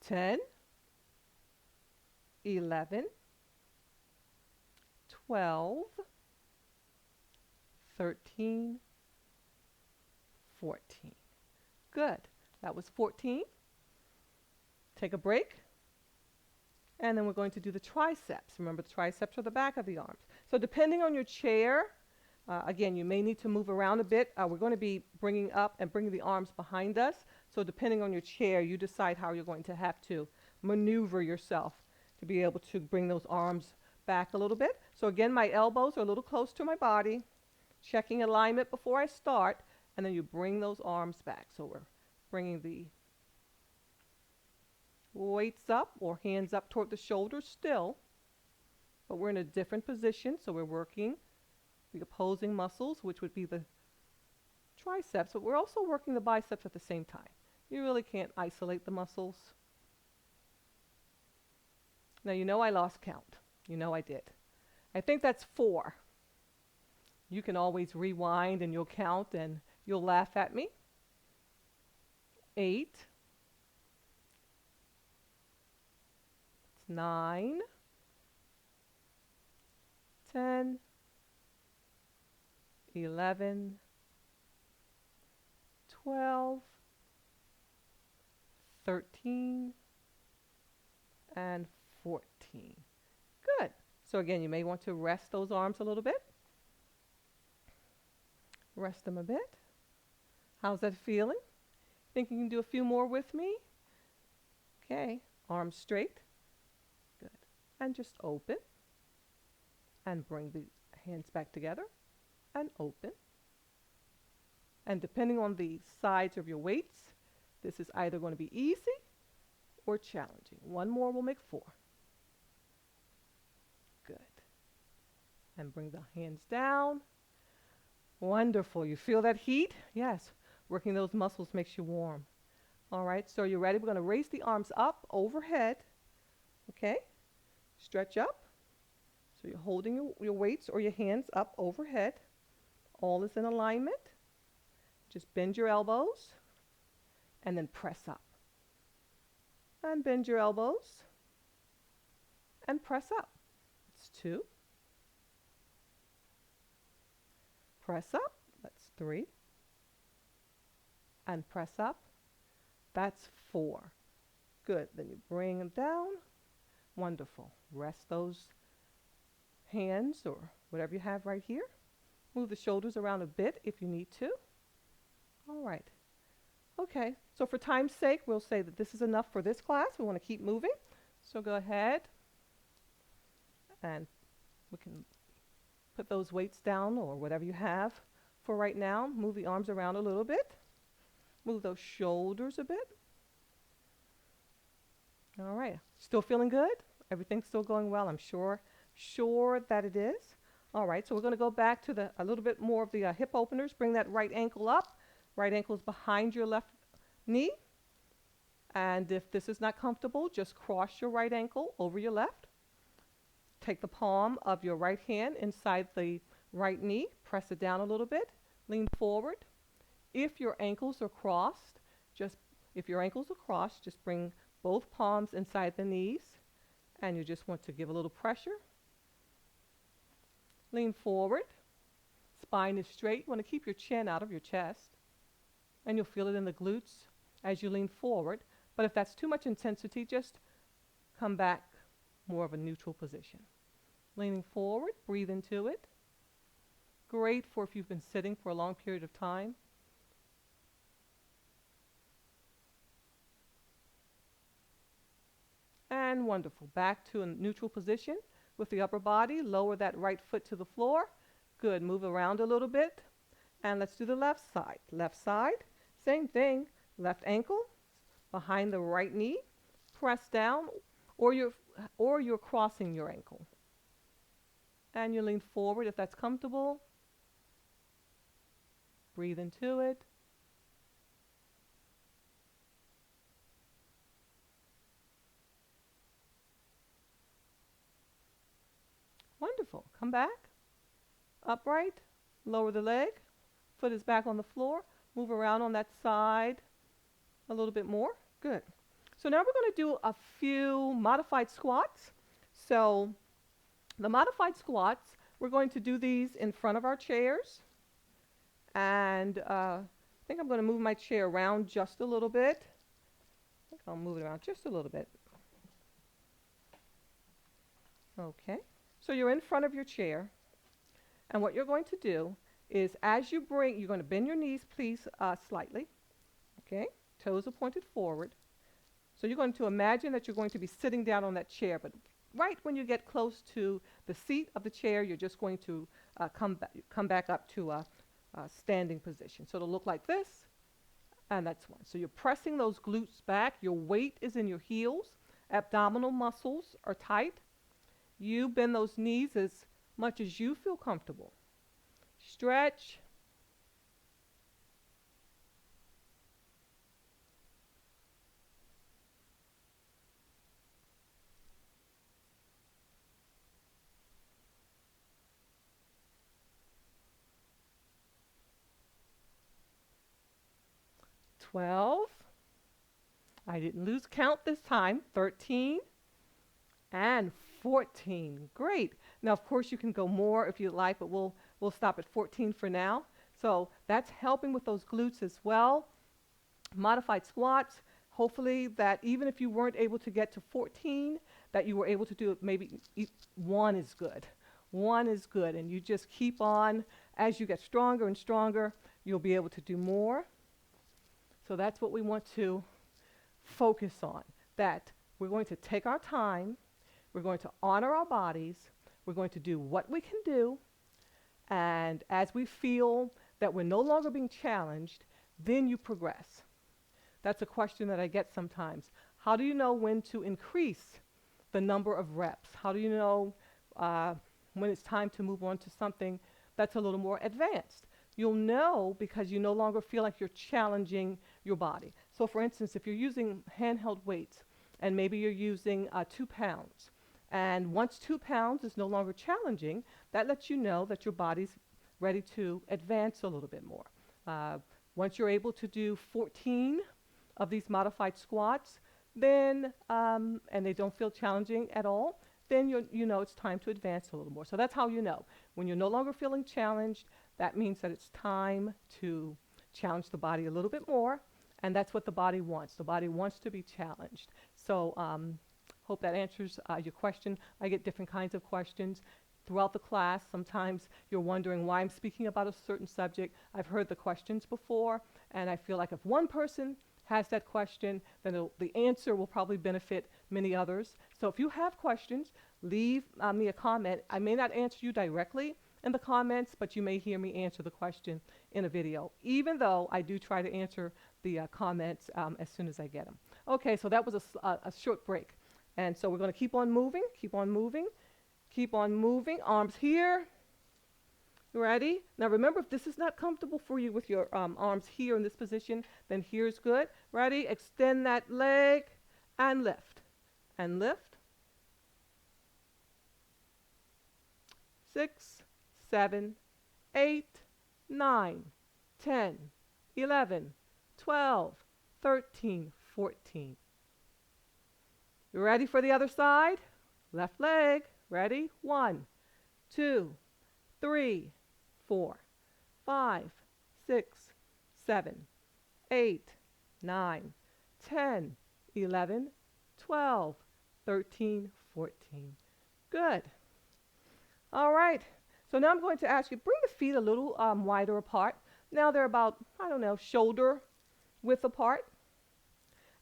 10, 11, 12, 13, 14. Good. That was 14. Take a break. And then we're going to do the triceps. Remember, the triceps are the back of the arms. So depending on your chair, again, you may need to move around a bit. We're going to be bringing up and bringing the arms behind us. So depending on your chair, you decide how you're going to have to maneuver yourself to be able to bring those arms back a little bit. So again, my elbows are a little close to my body, checking alignment before I start, and then you bring those arms back. So we're bringing the weights up or hands up toward the shoulders still, but we're in a different position. So we're working the opposing muscles, which would be the triceps, but we're also working the biceps at the same time. You really can't isolate the muscles. Now, you know I lost count. You know I did. I think that's 4. You can always rewind and you'll count and you'll laugh at me. 8. It's 9. 10. 11. 12. 13. And 14. Good. So again, you may want to rest those arms a little bit. Rest them a bit. How's that feeling? Think you can do a few more with me? Okay, arms straight. Good. And just open. And bring the hands back together. And open. And depending on the size of your weights, this is either going to be easy or challenging. One more will make 4. Good. And bring the hands down. Wonderful. You feel that heat? Yes. Working those muscles makes you warm. All right, so you're ready. We're going to raise the arms up overhead. Okay? Stretch up. So you're holding your weights or your hands up overhead. All is in alignment. Just bend your elbows and then press up. And bend your elbows and press up. It's 2. Press up. That's 3. And press up. That's 4. Good. Then you bring them down. Wonderful. Rest those hands or whatever you have right here. Move the shoulders around a bit if you need to. All right. Okay. So for time's sake, we'll say that this is enough for this class. We want to keep moving. So go ahead and we can put those weights down or whatever you have for right now. Move the arms around a little bit. Move those shoulders a bit. All right. Still feeling good? Everything's still going well? I'm sure that it is. All right. So we're going to go back to a little bit more of the hip openers. Bring that right ankle up. Right ankle is behind your left knee. And if this is not comfortable, just cross your right ankle over your left. Take the palm of your right hand inside the right knee. Press it down a little bit. Lean forward. If your ankles are crossed, just bring both palms inside the knees, and you just want to give a little pressure. Lean forward. Spine is straight. You want to keep your chin out of your chest, and you'll feel it in the glutes as you lean forward. But if that's too much intensity, just come back more of a neutral position. Leaning forward, breathe into it. Great for if you've been sitting for a long period of time. And wonderful. Back to a neutral position with the upper body. Lower that right foot to the floor. Good. Move around a little bit. And let's do the left side. Left side, same thing. Left ankle behind the right knee. Press down, or you're crossing your ankle. And you lean forward if that's comfortable. Breathe into it. Wonderful. Come back. Upright. Lower the leg. Foot is back on the floor. Move around on that side a little bit more. Good. So now we're going to do a few modified squats. So the modified squats, we're going to do these in front of our chairs. And I think I'm going to move my chair around just a little bit. I think I'll move it around just a little bit. Okay. So you're in front of your chair. And what you're going to do is as you're going to bend your knees, please, slightly. Okay. Toes are pointed forward. So you're going to imagine that you're going to be sitting down on that chair, but right when you get close to the seat of the chair, you're just going to come back up to a standing position. So it'll look like this, and that's one. So you're pressing those glutes back. Your weight is in your heels. Abdominal muscles are tight. You bend those knees as much as you feel comfortable. Stretch. I didn't lose count this time. 13 and 14. Great. Now, of course, you can go more if you like, but we'll stop at 14 for now. So that's helping with those glutes as well. Modified squats. Hopefully that even if you weren't able to get to 14, that you were able to do maybe 1 is good. 1 is good, and you just keep on. As you get stronger and stronger, you'll be able to do more. So that's what we want to focus on, that we're going to take our time, we're going to honor our bodies, we're going to do what we can do, and as we feel that we're no longer being challenged, then you progress. That's a question that I get sometimes. How do you know when to increase the number of reps? How do you know when it's time to move on to something that's a little more advanced? You'll know because you no longer feel like you're challenging your body. So for instance, if you're using handheld weights and maybe you're using 2 pounds, and once 2 pounds is no longer challenging, that lets you know that your body's ready to advance a little bit more. Once you're able to do 14 of these modified squats, then, and they don't feel challenging at all, then you know it's time to advance a little more. So that's how you know. When you're no longer feeling challenged, that means that it's time to challenge the body a little bit more, and that's what the body wants. The body wants to be challenged. So hope that answers your question. I get different kinds of questions throughout the class. Sometimes you're wondering why I'm speaking about a certain subject. I've heard the questions before, and I feel like if one person has that question, then the answer will probably benefit many others. So if you have questions, leave me a comment. I may not answer you directly in the comments, but you may hear me answer the question in a video, even though I do try to answer the comments as soon as I get them. Okay, so that was a short break. And so we're going to keep on moving, keep on moving, keep on moving. Arms here. Ready? Now remember, if this is not comfortable for you with your arms here in this position, then here's good. Ready? Extend that leg and lift. And lift. 6, 7, 8, 9, 10, 11, 12, 13, 14. You ready for the other side? Left leg. Ready? 1, 2, 3, 4, 5, 6, 7, 8, 9, 10, 11, 12, 13, 14. Good. All right. So now I'm going to ask you, bring the feet a little wider apart. Now they're about, I don't know, shoulder width apart.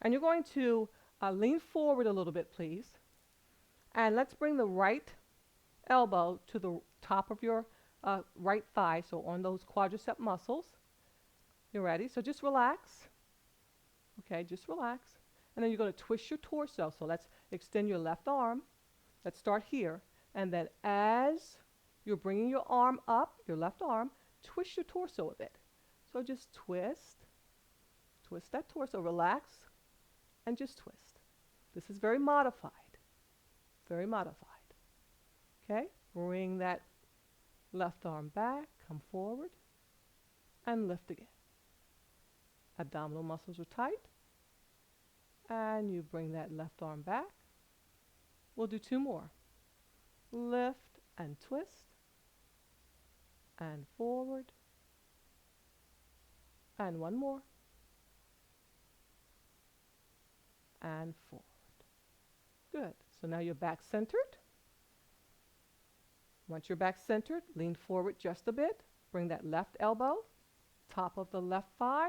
And you're going to lean forward a little bit, please. And let's bring the right elbow to the top of your right thigh, so on those quadricep muscles. You ready? So just relax. Okay, just relax. And then you're going to twist your torso. So let's extend your left arm. Let's start here. And then as you're bringing your arm up, your left arm, twist your torso a bit. So just twist. Twist that torso. Relax. And just twist. This is very modified. Very modified. Okay? Bring that left arm back. Come forward. And lift again. Abdominal muscles are tight. And you bring that left arm back. We'll do 2 more. Lift and twist. And forward. And 1 more. And forward. Good. So now you're back centered. Once you're back centered, lean forward just a bit. Bring that left elbow, top of the left thigh,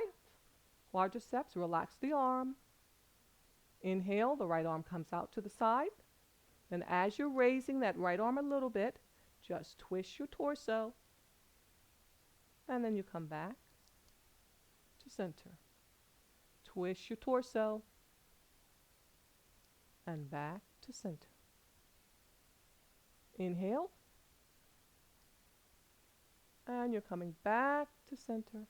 quadriceps, relax the arm. Inhale, the right arm comes out to the side. Then as you're raising that right arm a little bit, just twist your torso. And then you come back to center. Twist your torso. And back to center. Inhale. And you're coming back to center.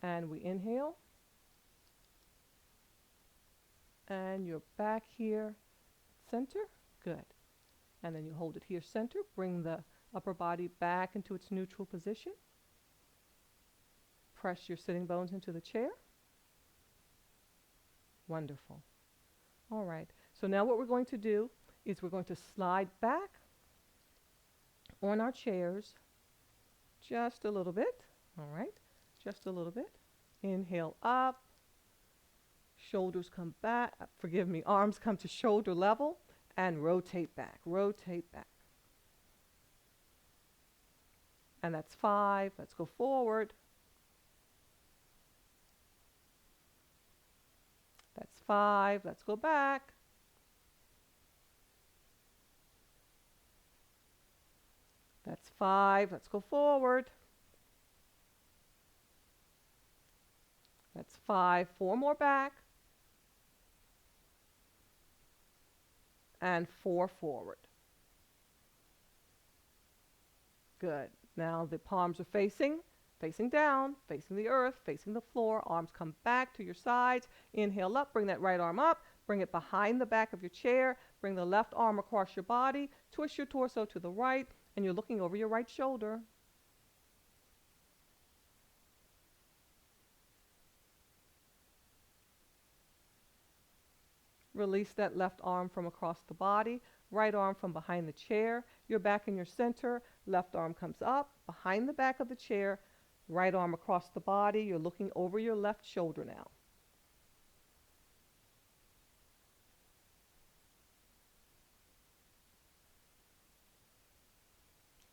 And we inhale. And you're back here, center. Good. And then you hold it here, center. Bring the upper body back into its neutral position. Press your sitting bones into the chair. Wonderful. All right. So now what we're going to do is we're going to slide back on our chairs just a little bit. All right. Just a little bit. Inhale up. Shoulders come back. Forgive me. Arms come to shoulder level and rotate back. Rotate back. And that's 5. Let's go forward. That's 5. Let's go back. That's 5. Let's go forward. That's 5. 4 more back. And 4 forward. Good. Now the palms are facing down, facing the earth, facing the floor. Arms come back to your sides. Inhale up, bring that right arm up, bring it behind the back of your chair. Bring the left arm across your body. Twist your torso to the right, and you're looking over your right shoulder. Release that left arm from across the body, right arm from behind the chair. You're back in your center. Left arm comes up, behind the back of the chair, right arm across the body. You're looking over your left shoulder now.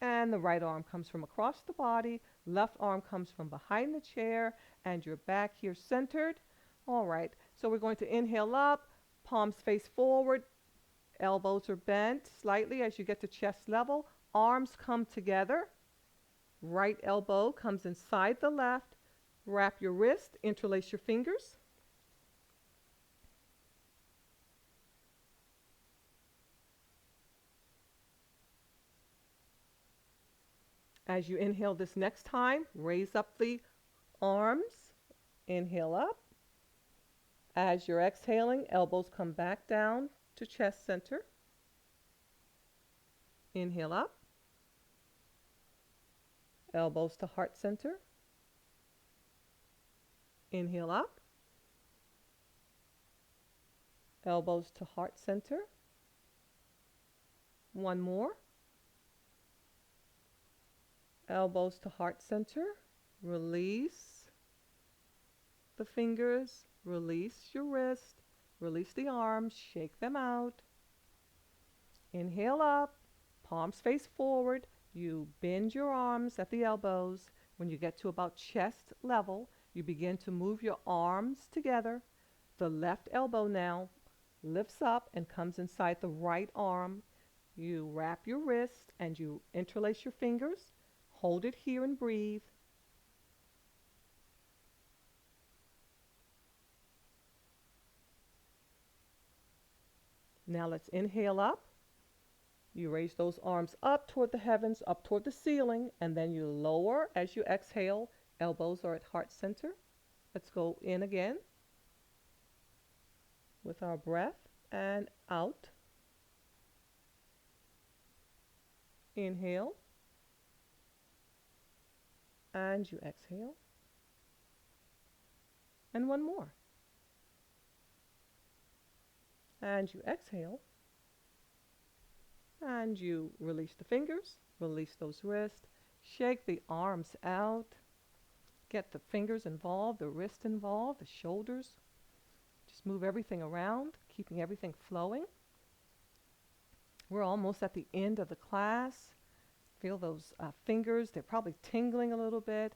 And the right arm comes from across the body, left arm comes from behind the chair, and you're back here centered. All right, so we're going to inhale up, palms face forward, elbows are bent slightly as you get to chest level. Arms come together. Right elbow comes inside the left. Wrap your wrist, interlace your fingers. As you inhale this next time, raise up the arms. Inhale up. As you're exhaling, elbows come back down to chest center. Inhale up. Elbows to heart center. Inhale up. Elbows to heart center. One more. Elbows to heart center. Release the fingers. Release your wrist. Release the arms. Shake them out. Inhale up. Palms face forward. You bend your arms at the elbows. When you get to about chest level, you begin to move your arms together. The left elbow now lifts up and comes inside the right arm. You wrap your wrist and you interlace your fingers. Hold it here and breathe. Now let's inhale up. You raise those arms up toward the heavens, up toward the ceiling, and then you lower as you exhale. Elbows are at heart center. Let's go in again with our breath and out. Inhale. And you exhale. And one more. And you exhale. And you release the fingers, release those wrists, shake the arms out, get the fingers involved, the wrist involved, the shoulders. Just move everything around, keeping everything flowing. We're almost at the end of the class. Feel those fingers, they're probably tingling a little bit.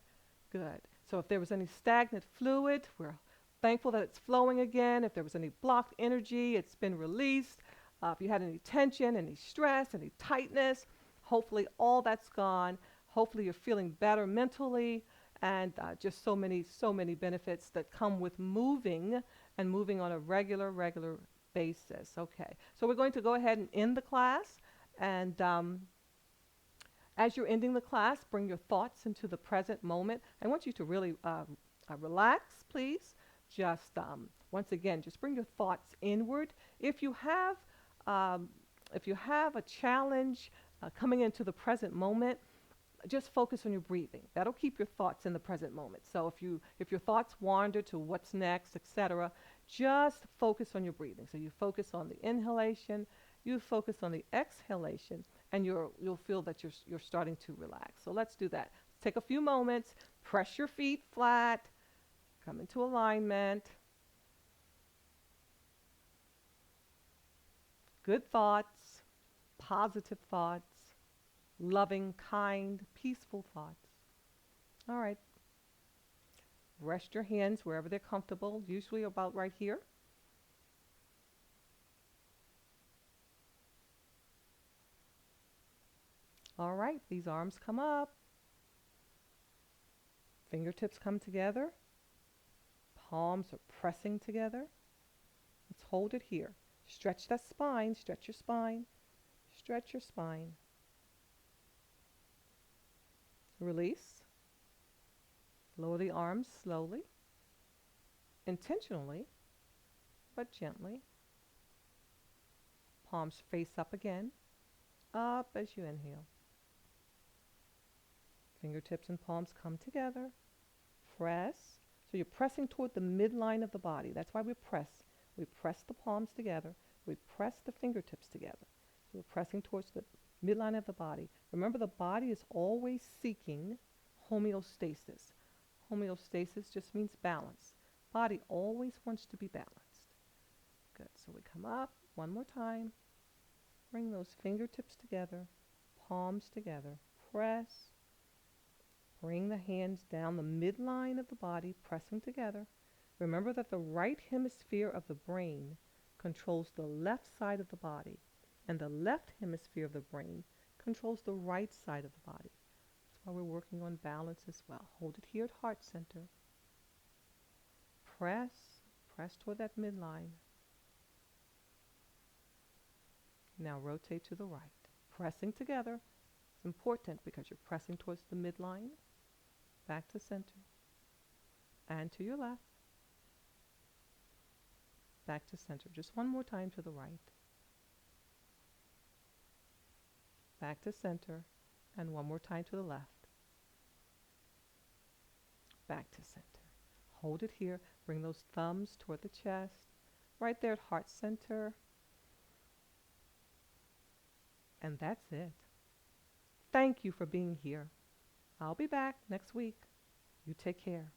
Good. So if there was any stagnant fluid, we're thankful that it's flowing again. If there was any blocked energy, it's been released. If you had any tension, any stress, any tightness, hopefully all that's gone. Hopefully you're feeling better mentally, and just so many benefits that come with moving and moving on a regular basis. Okay, so we're going to go ahead and end the class, and as you're ending the class, bring your thoughts into the present moment. I want you to really relax, please. Just once again, just bring your thoughts inward. If you have a challenge coming into the present moment, just focus on your breathing. That'll keep your thoughts in the present moment. So if your thoughts wander to what's next, etc., just focus on your breathing. So you focus on the inhalation, you focus on the exhalation, and you'll feel that you're starting to relax. So let's do that. Take a few moments, press your feet flat, come into alignment. Good thoughts, positive thoughts, loving, kind, peaceful thoughts. All right. Rest your hands wherever they're comfortable, usually about right here. All right, these arms come up. Fingertips come together. Palms are pressing together. Let's hold it here. Stretch that spine, stretch your spine, stretch your spine. Release. Lower the arms slowly, intentionally, but gently. Palms face up again, up as you inhale. Fingertips and palms come together. Press. So you're pressing toward the midline of the body. That's why we press. We press the palms together. We press the fingertips together. So we're pressing towards the midline of the body. Remember, the body is always seeking homeostasis. Homeostasis just means balance. Body always wants to be balanced. Good. So we come up one more time. Bring those fingertips together, palms together. Press. Bring the hands down the midline of the body, pressing together. Remember that the right hemisphere of the brain controls the left side of the body, and the left hemisphere of the brain controls the right side of the body. That's why we're working on balance as well. Hold it here at heart center. Press toward that midline. Now rotate to the right. Pressing together. It's important because you're pressing towards the midline. Back to center. And to your left. Back to center. Just one more time to the right. Back to center. And one more time to the left. Back to center. Hold it here. Bring those thumbs toward the chest. Right there at heart center. And that's it. Thank you for being here. I'll be back next week. You take care.